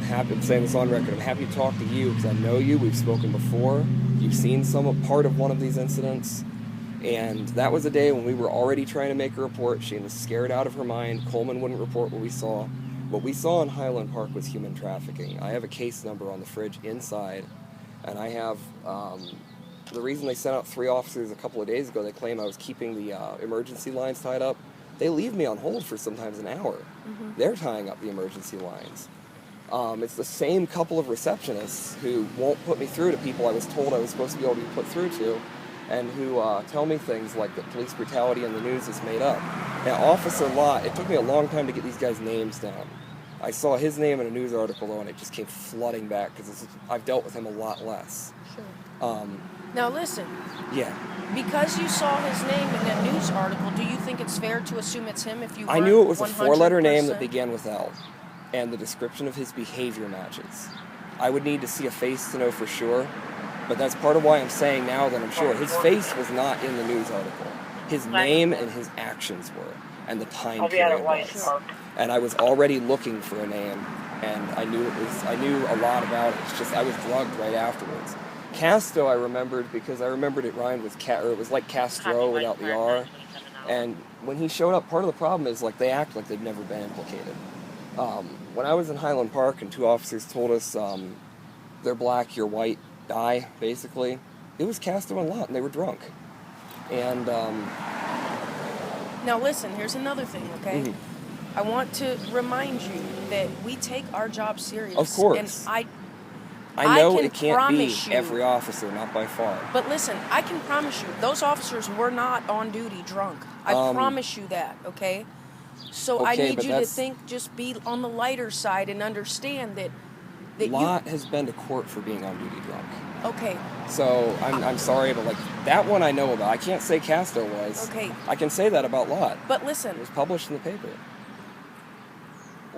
happy, I'm saying this on record, I'm happy to talk to you because I know you, we've spoken before, you've seen part of one of these incidents, and that was a day when we were already trying to make a report. She was scared out of her mind. Coleman wouldn't report what we saw. What we saw in Highland Park was human trafficking. I have a case number on the fridge inside, and I have, the reason they sent out 3 officers a couple of days ago, they claim I was keeping the emergency lines tied up. They leave me on hold for sometimes an hour. Mm-hmm. They're tying up the emergency lines. It's the same couple of receptionists who won't put me through to people I was told I was supposed to be able to be put through to, and who tell me things like that police brutality in the news is made up. Now, Officer Lott, it took me a long time to get these guys' names down. I saw his name in a news article, though, and it just came flooding back because I've dealt with him a lot less. Sure. Now, listen. Yeah. Because you saw his name in that news article, do you think it's fair to assume it's him if you I knew it was a 4-letter name that began with L, and the description of his behavior matches. I would need to see a face to know for sure, but that's part of why I'm saying now that I'm sure. His face was not in the news article. His name and his actions were, and the time period was. And I was already looking for a name, and I knew a lot about it. It's just I was drugged right afterwards. Casto I remembered because I remembered it rhymed with it was like Castro without the R. And when he showed up, part of the problem is like they act like they've never been implicated. When I was in Highland Park and 2 officers told us they're black, you're white, die, basically, it was Casto and Lott, and they were drunk. And now listen, here's another thing, okay? Mm-hmm. I want to remind you that we take our job serious. Of course. And I know it can't be every officer, not by far. But listen, I can promise you, those officers were not on duty drunk. I promise you that, okay? So I need you to think, just be on the lighter side and understand that Lott has been to court for being on duty drunk. Okay. So I'm sorry, but like that one I know about. I can't say Casto was. Okay. I can say that about Lott. But listen. It was published in the paper.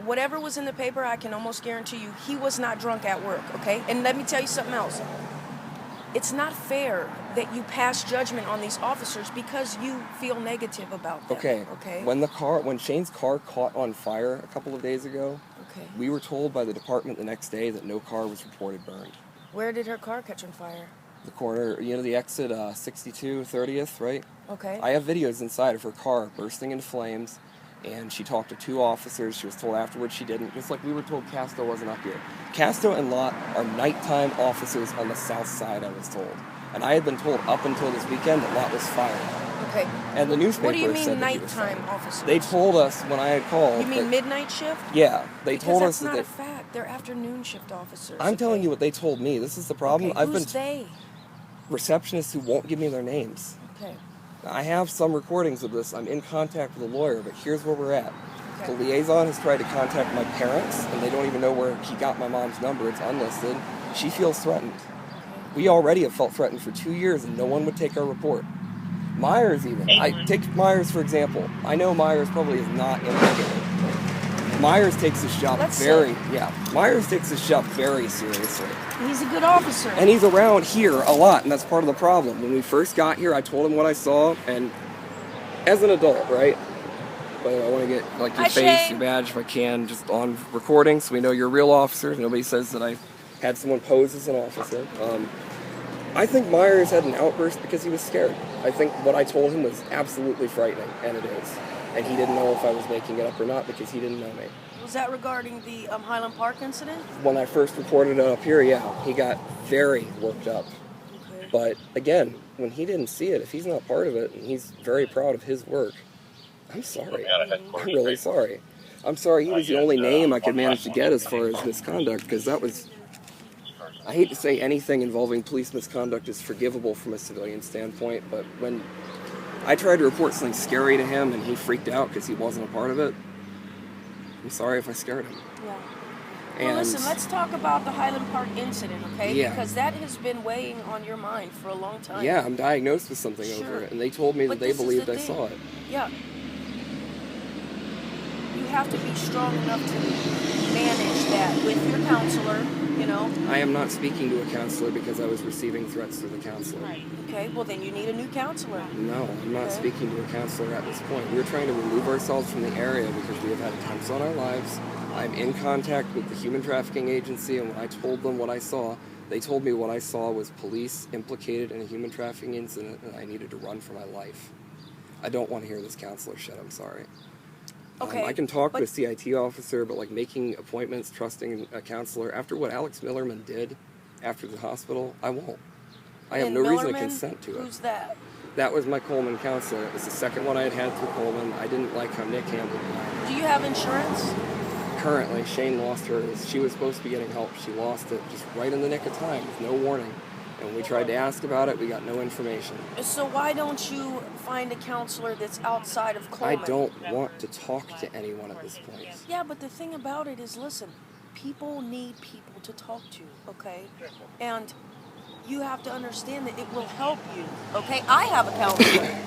Whatever was in the paper, I can almost guarantee you he was not drunk at work, okay? And let me tell you something else. It's not fair that you pass judgment on these officers because you feel negative about them. Okay. When Shane's car caught on fire a couple of days ago, we were told by the department the next day that no car was reported burned. Where did her car catch on fire? The corner, the exit 62 30th, right? Okay. I have videos inside of her car bursting into flames. And she talked to 2 officers. She was told afterwards she didn't. Just like we were told Casto wasn't up here. Casto and Lott are nighttime officers on the south side, I was told. And I had been told up until this weekend that Lott was fired. Okay. And the newspaper What do you mean said nighttime officers? They told us when I had called. You mean midnight shift? Yeah. They told us that. That's not a fact. They're afternoon shift officers. I'm telling you what they told me. This is the problem. Okay. Who's they? Receptionists who won't give me their names. Okay. I have some recordings of this. I'm in contact with a lawyer, but here's where we're at. Okay. The liaison has tried to contact my parents, and they don't even know where he got my mom's number. It's unlisted. She feels threatened. Okay. We already have felt threatened for 2 years, and no one would take our report. Myers even. I take Myers, for example. I know Myers probably is not implicated. Myers takes his job Myers takes his job very seriously. He's a good officer. And he's around here a lot, and that's part of the problem. When we first got here, I told him what I saw, and as an adult, right? But I want to get like your face, your badge, if I can, just on recording, so we know you're a real officer. Nobody says that I had someone pose as an officer. I think Myers had an outburst because he was scared. I think what I told him was absolutely frightening, and it is. And he didn't know if I was making it up or not because he didn't know me. Was that regarding the Highland Park incident? When I first reported it up here, yeah, he got very worked up. Okay. But again, when he didn't see it, if he's not part of it, and he's very proud of his work, I'm sorry. I'm really sorry. I'm sorry he was the only name I could manage to get as far as misconduct, because that was... I hate to say anything involving police misconduct is forgivable from a civilian standpoint, but when I tried to report something scary to him and he freaked out because he wasn't a part of it, I'm sorry if I scared him. Yeah. And well, listen, let's talk about the Highland Park incident, okay? Yeah. Because that has been weighing on your mind for a long time. Yeah, I'm diagnosed with something over it, and they told me that they believed I saw it. Yeah. You have to be strong enough to manage that with your counselor, you know? I am not speaking to a counselor because I was receiving threats through the counselor. Right. Okay, well then you need a new counselor. No, I'm not speaking to a counselor at this point. We're trying to remove ourselves from the area because we have had attempts on our lives. I'm in contact with the human trafficking agency, and when I told them what I saw, they told me what I saw was police implicated in a human trafficking incident, and I needed to run for my life. I don't want to hear this counselor shit, I'm sorry. Okay, I can talk to a CIT officer, but like making appointments, trusting a counselor, after what Alex Millerman did after the hospital, I won't. I have no reason to consent to it. Who's that? That was my Coleman counselor. It was the second one I had had through Coleman. I didn't like how Nick handled it. Do you have insurance? Currently, Shane lost hers. She was supposed to be getting help. She lost it just right in the nick of time with no warning. And when we tried to ask about it, we got no information. So why don't you find a counselor that's outside of Coleman? I don't want to talk to anyone at this point. Yeah, but the thing about it is, listen, people need people to talk to, okay? And you have to understand that it will help you, okay? I have a counselor.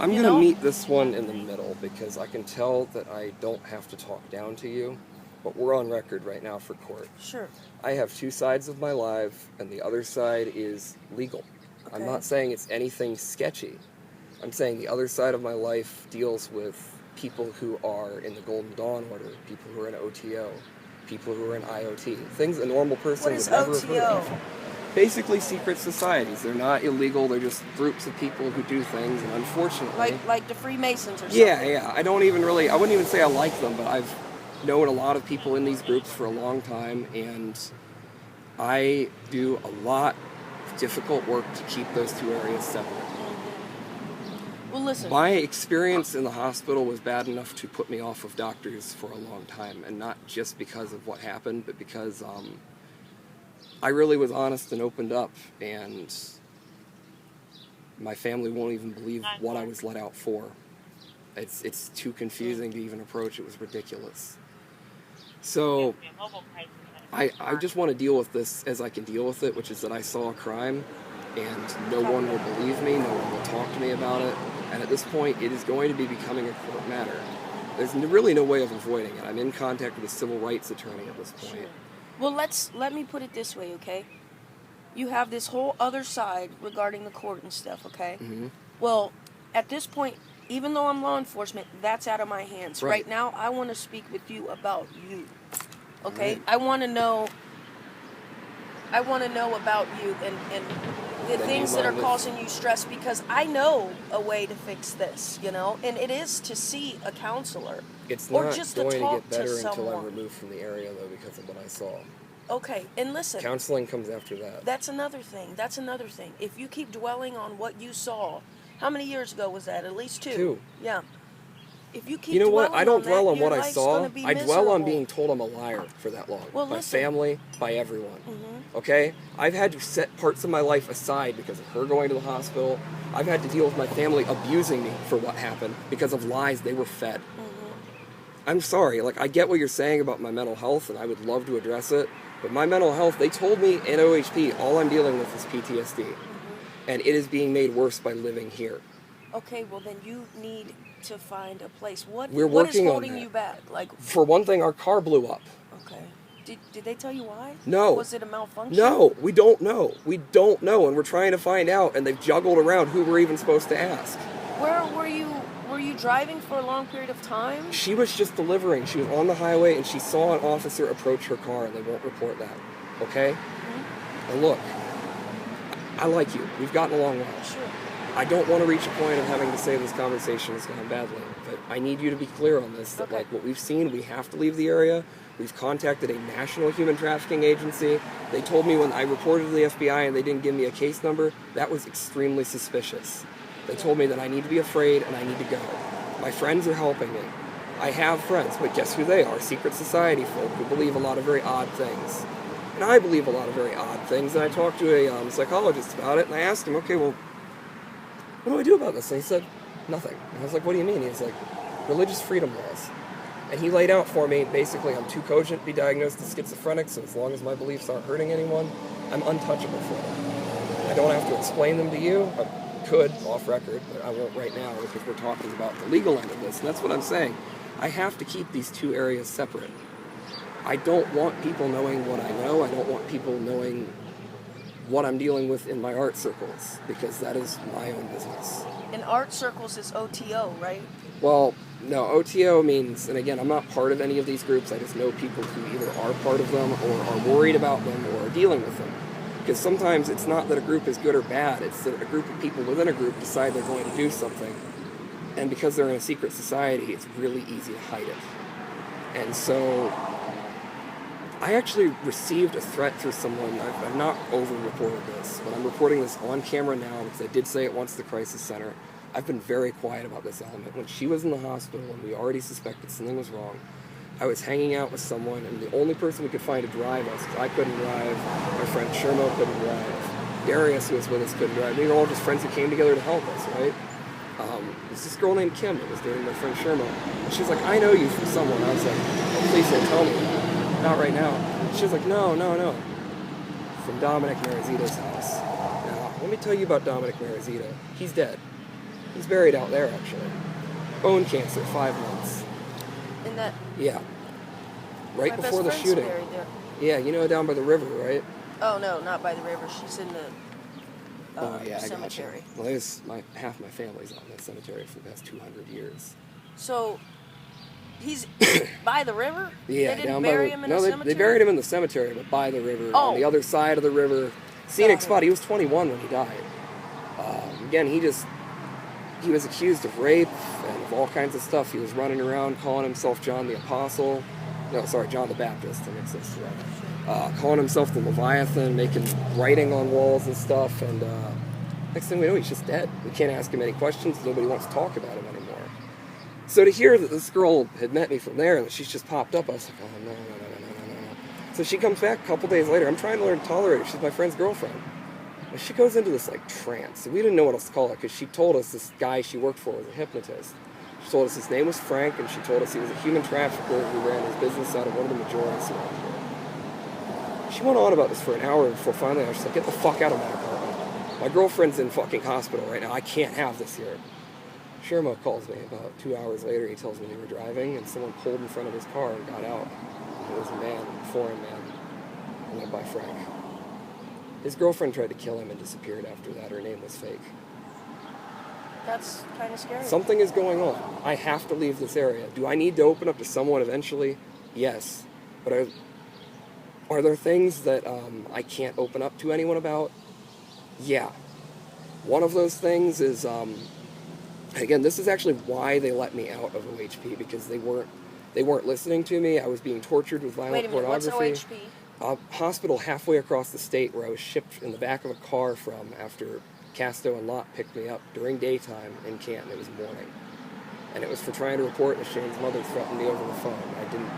I'm going to meet this one in the middle because I can tell that I don't have to talk down to you, but we're on record right now for court. Sure. I have two sides of my life, and the other side is legal. Okay. I'm not saying it's anything sketchy. I'm saying the other side of my life deals with people who are in the Golden Dawn Order, people who are in OTO, people who are in IoT, things a normal person would never have heard of. Basically secret societies. They're not illegal, they're just groups of people who do things, and unfortunately... Like the Freemasons or something? Yeah. I wouldn't even say I like them, but I've known a lot of people in these groups for a long time, and I do a lot of difficult work to keep those two areas separate. Well, listen. My experience in the hospital was bad enough to put me off of doctors for a long time, and not just because of what happened, but because I really was honest and opened up, and my family won't even believe what I was let out for. It's too confusing to even approach. It was ridiculous. So I just want to deal with this as I can deal with it, which is that I saw a crime, and no one will believe me, no one will talk to me about it, and at this point it is going to be becoming a court matter. There's really no way of avoiding it. I'm in contact with a civil rights attorney at this point. Sure. Well, let me put it this way, okay? You have this whole other side regarding the court and stuff, okay? Mm-hmm. Well, at this point, even though I'm law enforcement, that's out of my hands. Right now, I want to speak with you about you, okay? Right. I want to know about you and the things that are causing you stress, because I know a way to fix this, and it is to see a counselor. It's not or just going to to talk get better to until I'm someone. removed from the area, though, because of what I saw. Okay, and listen. Counseling comes after that. That's another thing. If you keep dwelling on what you saw, how many years ago was that? At least 2? 2. Yeah. If you keep You know what? I don't dwell on what I life's saw. gonna be I dwell on miserable. being told I'm a liar for that long. Well, by listen. family, by everyone. Mm-hmm. Okay? I've had to set parts of my life aside because of her going to the hospital. I've had to deal with my family abusing me for what happened because of lies they were fed. Mm-hmm. I'm sorry. I get what you're saying about my mental health, and I would love to address it. But my mental health, they told me in OHP, all I'm dealing with is PTSD. Mm-hmm. And it is being made worse by living here. Okay, well then you need to find a place. What is holding you back? For one thing, our car blew up. Okay. Did they tell you why? No. Was it a malfunction? No, we don't know. We don't know, and we're trying to find out, and they've juggled around who we're even supposed to ask. Where were you? Were you driving for a long period of time? She was just delivering. She was on the highway, and she saw an officer approach her car, and they won't report that. Okay? Mm-hmm. And look, I like you. We've gotten along well. Sure. I don't want to reach a point of having to say this conversation has gone badly, but I need you to be clear on this, that what we've seen, we have to leave the area. We've contacted a national human trafficking agency. They told me when I reported to the FBI and they didn't give me a case number, that was extremely suspicious. They told me that I need to be afraid and I need to go. My friends are helping me. I have friends, but guess who they are? Secret society folk who believe a lot of very odd things. And I believe a lot of very odd things, and I talked to a psychologist about it, and I asked him, okay, well, what do I do about this? And he said, nothing. And I was like, what do you mean? He was like, religious freedom laws. And he laid out for me, basically, I'm too cogent to be diagnosed as schizophrenic, so as long as my beliefs aren't hurting anyone, I'm untouchable for them. I don't have to explain them to you. I could, off record, but I won't right now because we're talking about the legal end of this. And that's what I'm saying. I have to keep these two areas separate. I don't want people knowing what I know. I don't want people knowing what I'm dealing with in my art circles, because that is my own business. In art circles is OTO, right? Well, No, OTO means, and again, I'm not part of any of these groups. I just know people who either are part of them or are worried about them or are dealing with them. Because sometimes it's not that a group is good or bad, it's that a group of people within a group decide they're going to do something. And because they're in a secret society, it's really easy to hide it. And so I actually received a threat through someone. I've not over-reported this, but I'm reporting this on camera now because I did say it once at the crisis center. I've been very quiet about this element. When she was in the hospital and we already suspected something was wrong, I was hanging out with someone, and the only person we could find to drive us, because I couldn't drive, my friend Shermo couldn't drive, Darius, who was with us, couldn't drive. We were all just friends who came together to help us, right? There's this girl named Kim that was dating my friend Shermo. And she was like, I know you from someone. I was like, oh, please don't tell me that. Not right now. She was like, no. From Dominic Marizito's house. Now, let me tell you about Dominic Marizito. He's dead. He's buried out there, actually. Bone cancer, 5 months. In that... Yeah. Right my before the best friend's shooting. buried there. Yeah, you know down by the river, right? Oh, no, not by the river. She's in the I cemetery. gotcha. Well, there's half my family's on that cemetery for the past 200 years. So, he's by the river? Yeah, they didn't bury him in the cemetery? They buried him in the cemetery, but by the river, Oh. on the other side of the river. Scenic spot. He was 21 when he died. Again, he was accused of rape and of all kinds of stuff. He was running around calling himself John the Apostle. No, sorry, John the Baptist. That makes sense. Calling himself the Leviathan, making writing on walls and stuff. And next thing we know, he's just dead. We can't ask him any questions. Nobody wants to talk about him anymore. So to hear that this girl had met me from there and that she's just popped up, I was like, oh, no. So she comes back a couple days later. I'm trying to learn to tolerate her. She's my friend's girlfriend. And she goes into this, like, trance. We didn't know what else to call it because she told us this guy she worked for was a hypnotist. She told us his name was Frank, and she told us he was a human trafficker who ran his business out of one of the majorities around here. She went on about this for an hour before finally I was just like, get the fuck out of my apartment. My girlfriend's in fucking hospital right now. I can't have this here. Shermo calls me about 2 hours later. He tells me they were driving, and someone pulled in front of his car and got out. It was a man, a foreign man, and went by Frank. His girlfriend tried to kill him and disappeared after that. Her name was fake. That's kind of scary. Something is going on. I have to leave this area. Do I need to open up to someone eventually? Yes. But are there things that I can't open up to anyone about? Yeah. One of those things is, again, this is actually why they let me out of OHP, because they weren't listening to me. I was being tortured with violent pornography. What's OHP? A hospital halfway across the state where I was shipped in the back of a car from after Casto and Lott picked me up during daytime in Canton. It was morning. And it was for trying to report that Shane's mother threatened me over the phone. I didn't